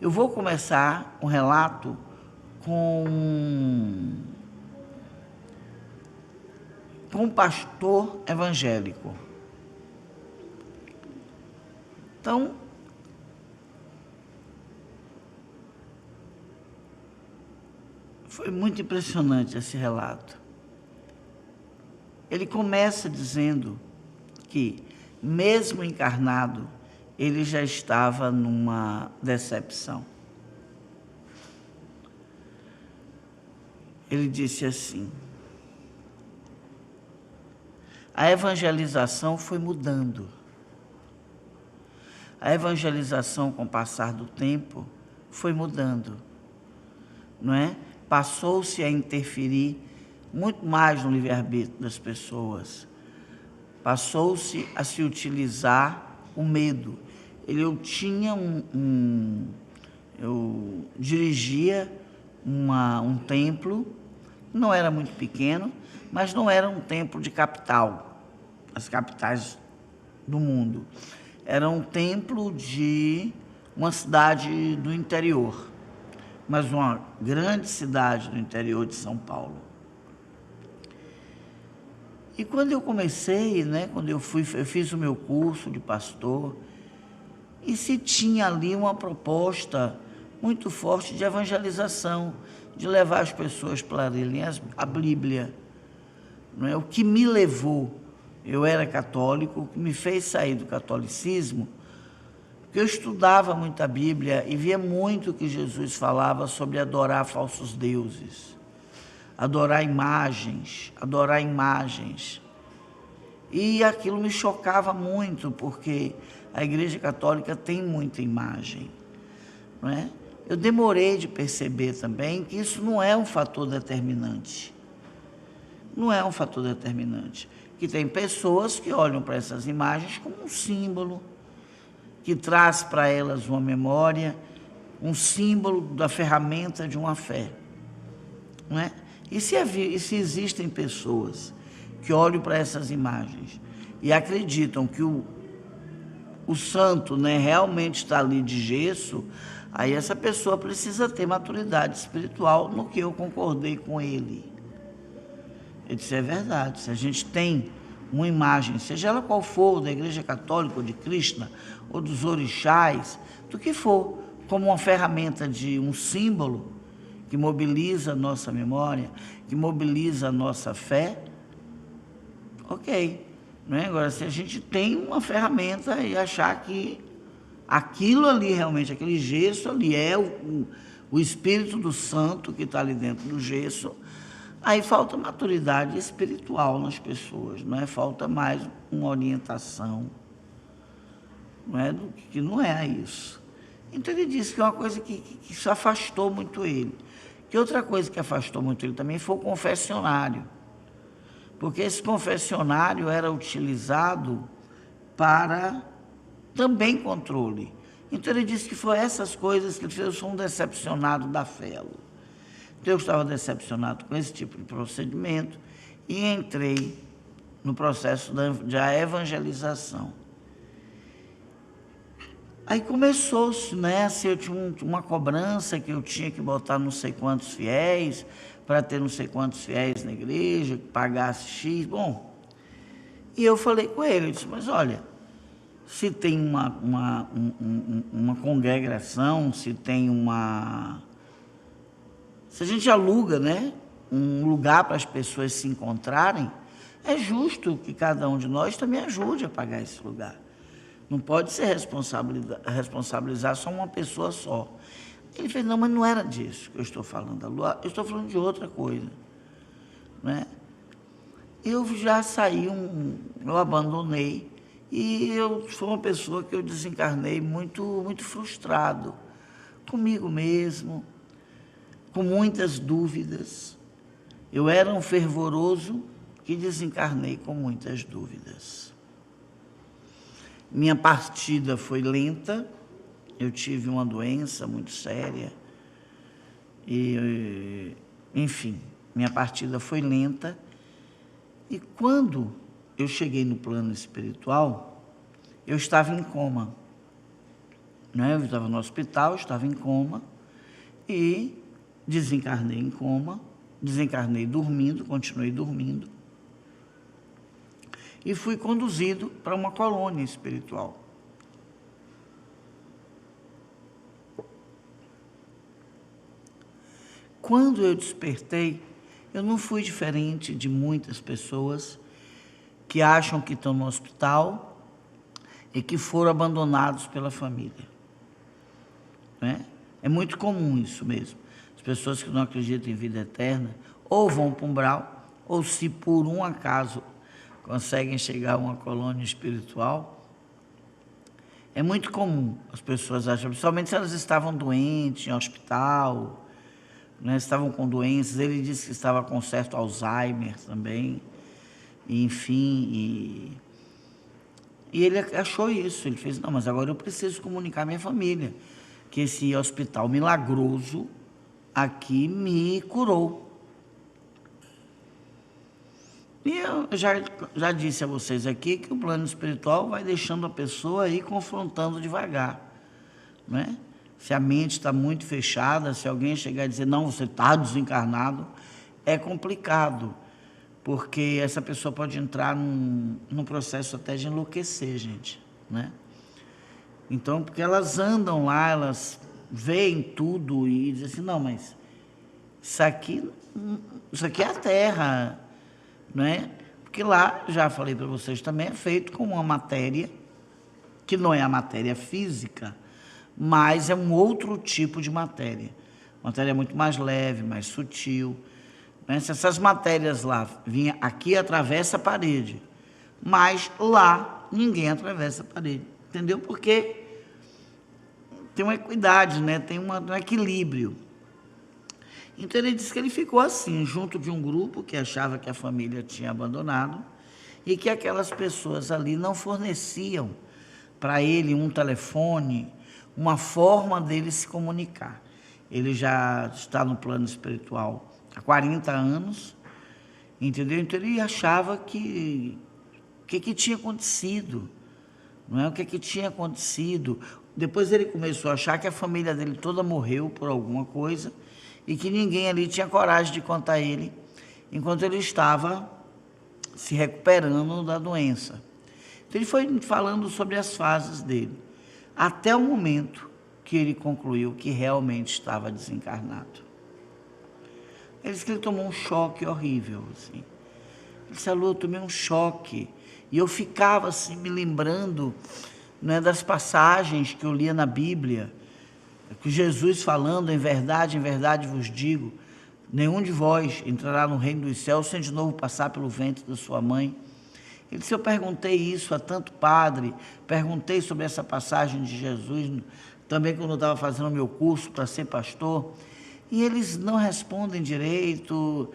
Eu vou começar um relato com um pastor evangélico. Então, foi muito impressionante esse relato. Ele começa dizendo que, mesmo encarnado, ele já estava numa decepção. Ele disse assim: a evangelização foi mudando. A evangelização, com o passar do tempo, foi mudando, não é? Passou-se a interferir muito mais no livre-arbítrio das pessoas. Passou-se a se utilizar o medo. Eu dirigia um templo, não era muito pequeno, mas não era um templo de capital, as capitais do mundo. Era um templo de uma cidade do interior, mas uma grande cidade do interior de São Paulo. E quando eu comecei, quando eu fiz o meu curso de pastor, e se tinha ali uma proposta muito forte de evangelização, de levar as pessoas para lerem a Bíblia. Não é? O que me levou, eu era católico, o que me fez sair do catolicismo, porque eu estudava muito a Bíblia e via muito que Jesus falava sobre adorar falsos deuses, adorar imagens. E aquilo me chocava muito, porque a Igreja Católica tem muita imagem, não é? Eu demorei de perceber também que isso não é um fator determinante. Não é um fator determinante. Que tem pessoas que olham para essas imagens como um símbolo, que traz para elas uma memória, um símbolo da ferramenta de uma fé. Não é? E se existem pessoas que olham para essas imagens e acreditam que o santo, realmente está ali de gesso, aí essa pessoa precisa ter maturidade espiritual, no que eu concordei com ele. Ele disse: é verdade, se a gente tem uma imagem, seja ela qual for, da Igreja Católica, ou de Krishna, ou dos orixás, do que for, como uma ferramenta de um símbolo que mobiliza a nossa memória, que mobiliza a nossa fé, ok. Não é? Agora, se a gente tem uma ferramenta e achar que aquilo ali realmente, aquele gesso ali é o Espírito do Santo que está ali dentro do gesso, aí falta maturidade espiritual nas pessoas, não é? Falta mais uma orientação, não é? Que não é isso. Então ele disse que é uma coisa que se afastou muito ele. Que outra coisa que afastou muito ele também foi o confessionário, porque esse confessionário era utilizado para também controle. Então ele disse que foi essas coisas que ele fez. Eu sou um decepcionado da fé. Então eu estava decepcionado com esse tipo de procedimento e entrei no processo da evangelização. Aí começou-se, eu tinha uma cobrança que eu tinha que botar não sei quantos fiéis, para ter não sei quantos fiéis na igreja, que pagasse X. Bom, e eu falei com ele, eu disse: mas olha, se tem uma congregação, se a gente aluga, um lugar para as pessoas se encontrarem, é justo que cada um de nós também ajude a pagar esse lugar. Não pode ser responsabilizar só uma pessoa só. Ele fez: não, mas não era disso que eu estou falando, eu estou falando de outra coisa. Eu já saí, eu abandonei, e eu sou uma pessoa que eu desencarnei muito, muito frustrado comigo mesmo, com muitas dúvidas. Eu era um fervoroso que desencarnei com muitas dúvidas. Minha partida foi lenta, eu tive uma doença muito séria, e, enfim, minha partida foi lenta, e quando eu cheguei no plano espiritual, eu estava em coma. né? Eu estava no hospital, estava em coma e desencarnei em coma, desencarnei dormindo, continuei dormindo e fui conduzido para uma colônia espiritual. Quando eu despertei, eu não fui diferente de muitas pessoas que acham que estão no hospital e que foram abandonados pela família, né? É muito comum isso mesmo. As pessoas que não acreditam em vida eterna ou vão para um umbral, ou se por um acaso conseguem chegar a uma colônia espiritual, é muito comum as pessoas acham, principalmente se elas estavam doentes em hospital, né, estavam com doenças. Ele disse que estava com certo Alzheimer também, enfim, e ele achou isso. Ele fez, não, mas agora eu preciso comunicar à minha família que esse hospital milagroso aqui me curou. E eu já disse a vocês aqui que o plano espiritual vai deixando a pessoa aí confrontando devagar, né? Se a mente está muito fechada, se alguém chegar a dizer, não, você está desencarnado, é complicado, porque essa pessoa pode entrar num processo até de enlouquecer, gente, né? Então, porque elas andam lá, elas veem tudo e dizem assim, não, mas isso aqui é a Terra, não é? Porque lá, já falei para vocês também, é feito com uma matéria, que não é a matéria física, mas é um outro tipo de matéria. Matéria muito mais leve, mais sutil, né? Se essas matérias lá vinham aqui, atravessa a parede, mas lá ninguém atravessa a parede, entendeu? Porque tem uma equidade, né? Tem um equilíbrio. Então ele disse que ele ficou assim, junto de um grupo que achava que a família tinha abandonado e que aquelas pessoas ali não forneciam para ele um telefone, uma forma dele se comunicar. Ele já está no plano espiritual há 40 anos, entendeu? Então ele achava que tinha acontecido, não é? O que tinha acontecido. Depois ele começou a achar que a família dele toda morreu por alguma coisa e que ninguém ali tinha coragem de contar a ele enquanto ele estava se recuperando da doença. Então ele foi falando sobre as fases dele, até o momento que ele concluiu que realmente estava desencarnado. Ele disse que ele tomou um choque horrível, assim. Ele disse, Alô, eu tomei um choque. E eu ficava assim, me lembrando, né, das passagens que eu lia na Bíblia, que Jesus falando, em verdade vos digo, nenhum de vós entrará no reino dos céus sem de novo passar pelo ventre da sua mãe. Ele disse, eu perguntei isso a tanto padre, perguntei sobre essa passagem de Jesus, também quando eu estava fazendo o meu curso para ser pastor, e eles não respondem direito,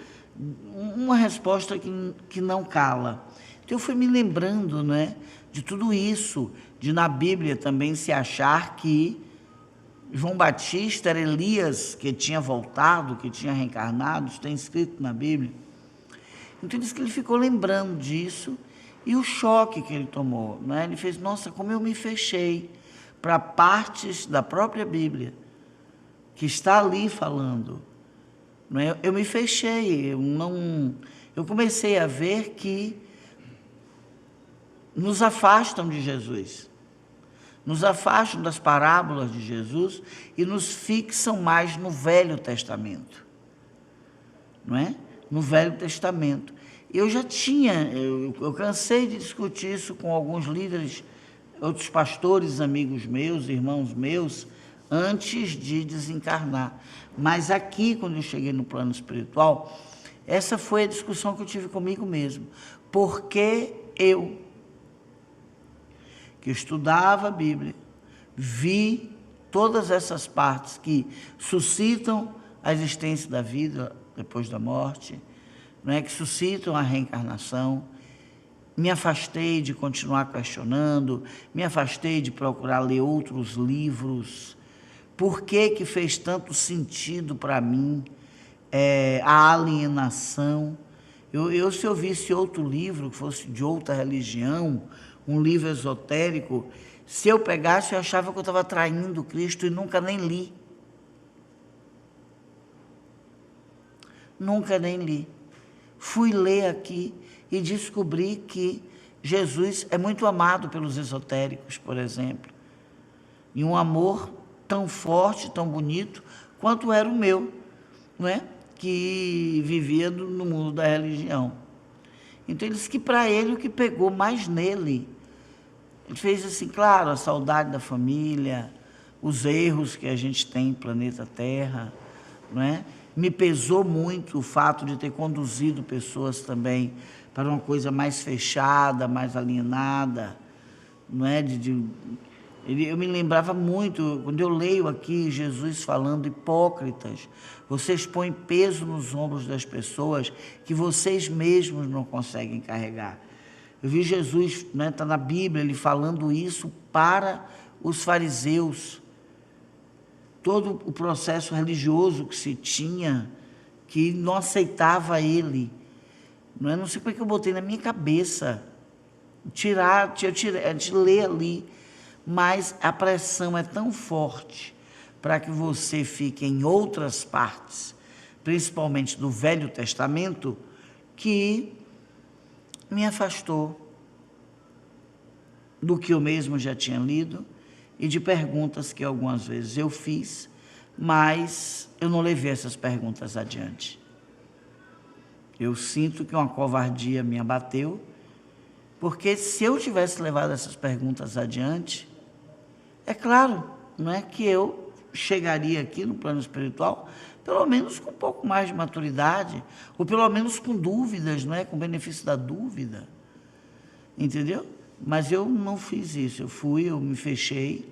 uma resposta que não cala. Então eu fui me lembrando, né, de tudo isso, de na Bíblia também se achar que João Batista era Elias, que tinha voltado, que tinha reencarnado, isso tem escrito na Bíblia. Então ele disse que ele ficou lembrando disso e o choque que ele tomou, né? Ele fez, nossa, como eu me fechei para partes da própria Bíblia, que está ali falando. Não é? Eu me fechei, eu comecei a ver que nos afastam de Jesus, nos afastam das parábolas de Jesus e nos fixam mais no Velho Testamento, não é? No Velho Testamento. Eu já tinha, eu cansei de discutir isso com alguns líderes, outros pastores, amigos meus, irmãos meus, antes de desencarnar. Mas aqui, quando eu cheguei no plano espiritual, essa foi a discussão que eu tive comigo mesmo. Porque eu, que estudava a Bíblia, vi todas essas partes que suscitam a existência da vida depois da morte, não é, que suscitam a reencarnação, me afastei de continuar questionando, me afastei de procurar ler outros livros. Por que fez tanto sentido para mim a alienação? Se eu visse outro livro que fosse de outra religião, um livro esotérico, Se eu pegasse, eu achava que eu estava traindo Cristo e nunca nem li. Nunca nem li. Fui ler aqui e descobri que Jesus é muito amado pelos esotéricos, por exemplo. E um amor tão forte, tão bonito, quanto era o meu, não é? Que vivia no mundo da religião. Então, ele disse que para ele o que pegou mais nele, ele fez assim, claro, a saudade da família, os erros que a gente tem no planeta Terra, não é? Me pesou muito o fato de ter conduzido pessoas também para uma coisa mais fechada, mais alienada, não é? Eu me lembrava muito, quando eu leio aqui Jesus falando, hipócritas, vocês põem peso nos ombros das pessoas que vocês mesmos não conseguem carregar. Eu vi Jesus, né, está na Bíblia, ele falando isso para os fariseus. Todo o processo religioso que se tinha, que não aceitava ele. Não sei porque eu botei na minha cabeça, de ler ali, mas a pressão é tão forte para que você fique em outras partes, principalmente do Velho Testamento, que me afastou do que eu mesmo já tinha lido e de perguntas que algumas vezes eu fiz, mas eu não levei essas perguntas adiante. Eu sinto que uma covardia me abateu, porque se eu tivesse levado essas perguntas adiante, é claro, não é que eu chegaria aqui no plano espiritual, pelo menos com um pouco mais de maturidade, ou pelo menos com dúvidas, não é? Com benefício da dúvida, entendeu? Mas eu não fiz isso, eu me fechei,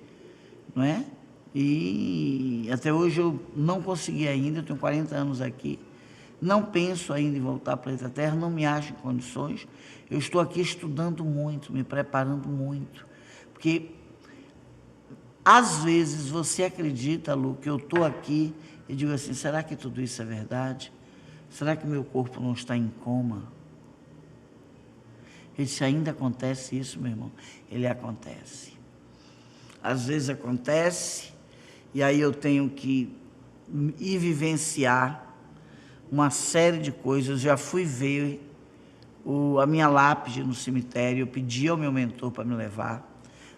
não é? E até hoje eu não consegui ainda, eu tenho 40 anos aqui, não penso ainda em voltar para o planeta Terra, não me acho em condições, eu estou aqui estudando muito, me preparando muito, porque às vezes você acredita, Lu, que eu estou aqui e digo assim, será que tudo isso é verdade? Será que meu corpo não está em coma? Ele disse, ainda acontece isso, meu irmão? Ele acontece. Às vezes acontece, e aí eu tenho que ir vivenciar uma série de coisas. Já fui ver a minha lápide no cemitério, eu pedi ao meu mentor para me levar,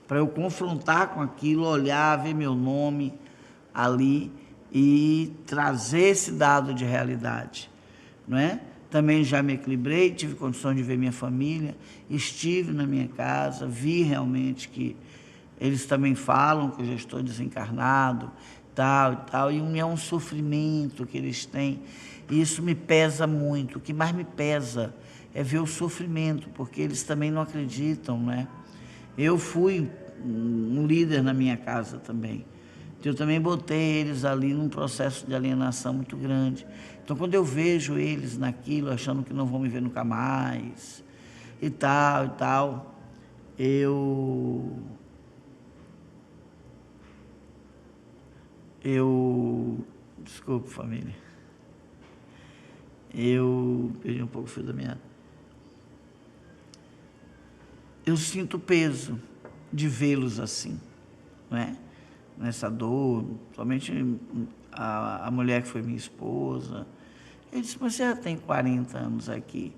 para eu confrontar com aquilo, olhar, ver meu nome ali e trazer esse dado de realidade, não é? Também já me equilibrei, tive condições de ver minha família, estive na minha casa, vi realmente que eles também falam que eu já estou desencarnado, tal e tal, e é um sofrimento que eles têm, e isso me pesa muito. O que mais me pesa é ver o sofrimento, porque eles também não acreditam, né? Eu fui um líder na minha casa também. Eu também botei eles ali num processo de alienação muito grande. Então, quando eu vejo eles naquilo, achando que não vão me ver nunca mais, e tal, desculpe, família, eu perdi um pouco o fio da meada. Eu sinto o peso de vê-los assim, não é? Nessa dor, somente a mulher que foi minha esposa. Ele disse, mas você já tem 40 anos aqui,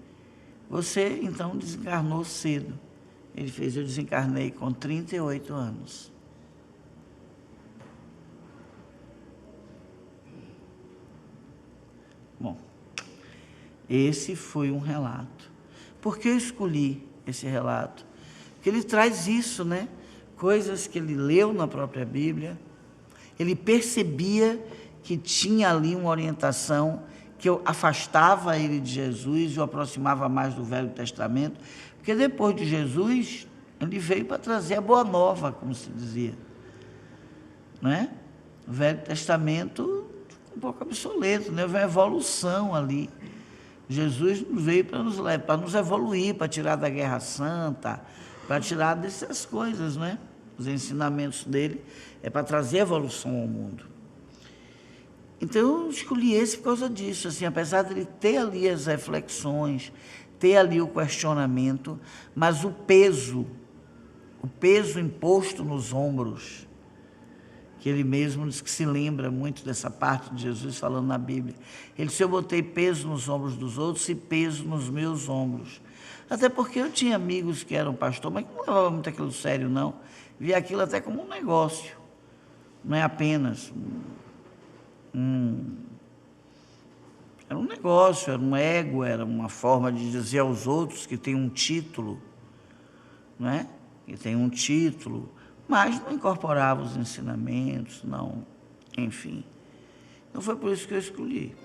você então desencarnou cedo. Ele fez, eu desencarnei com 38 anos. Bom, esse foi um relato. Por que eu escolhi esse relato? Porque ele traz isso, né? Coisas que ele leu na própria Bíblia, ele percebia que tinha ali uma orientação que eu afastava ele de Jesus e o aproximava mais do Velho Testamento, porque depois de Jesus, ele veio para trazer a boa nova, como se dizia, não é? O Velho Testamento um pouco obsoleto, né? Houve uma evolução ali. Jesus veio para nos evoluir, para tirar da Guerra Santa, para tirar dessas coisas, né? Os ensinamentos dele é para trazer evolução ao mundo. Então, eu escolhi esse por causa disso, assim, apesar de ele ter ali as reflexões, ter ali o questionamento, mas o peso o peso imposto nos ombros, que ele mesmo diz que se lembra muito dessa parte de Jesus falando na Bíblia. Ele disse: eu botei peso nos ombros dos outros e peso nos meus ombros. Até porque eu tinha amigos que eram pastor, mas que não levavam muito aquilo sério, não. Via aquilo até como um negócio, não é apenas era um negócio, era um ego, era uma forma de dizer aos outros que tem um título, não é? Que tem um título, mas não incorporava os ensinamentos, não, enfim. Então foi por isso que eu escolhi.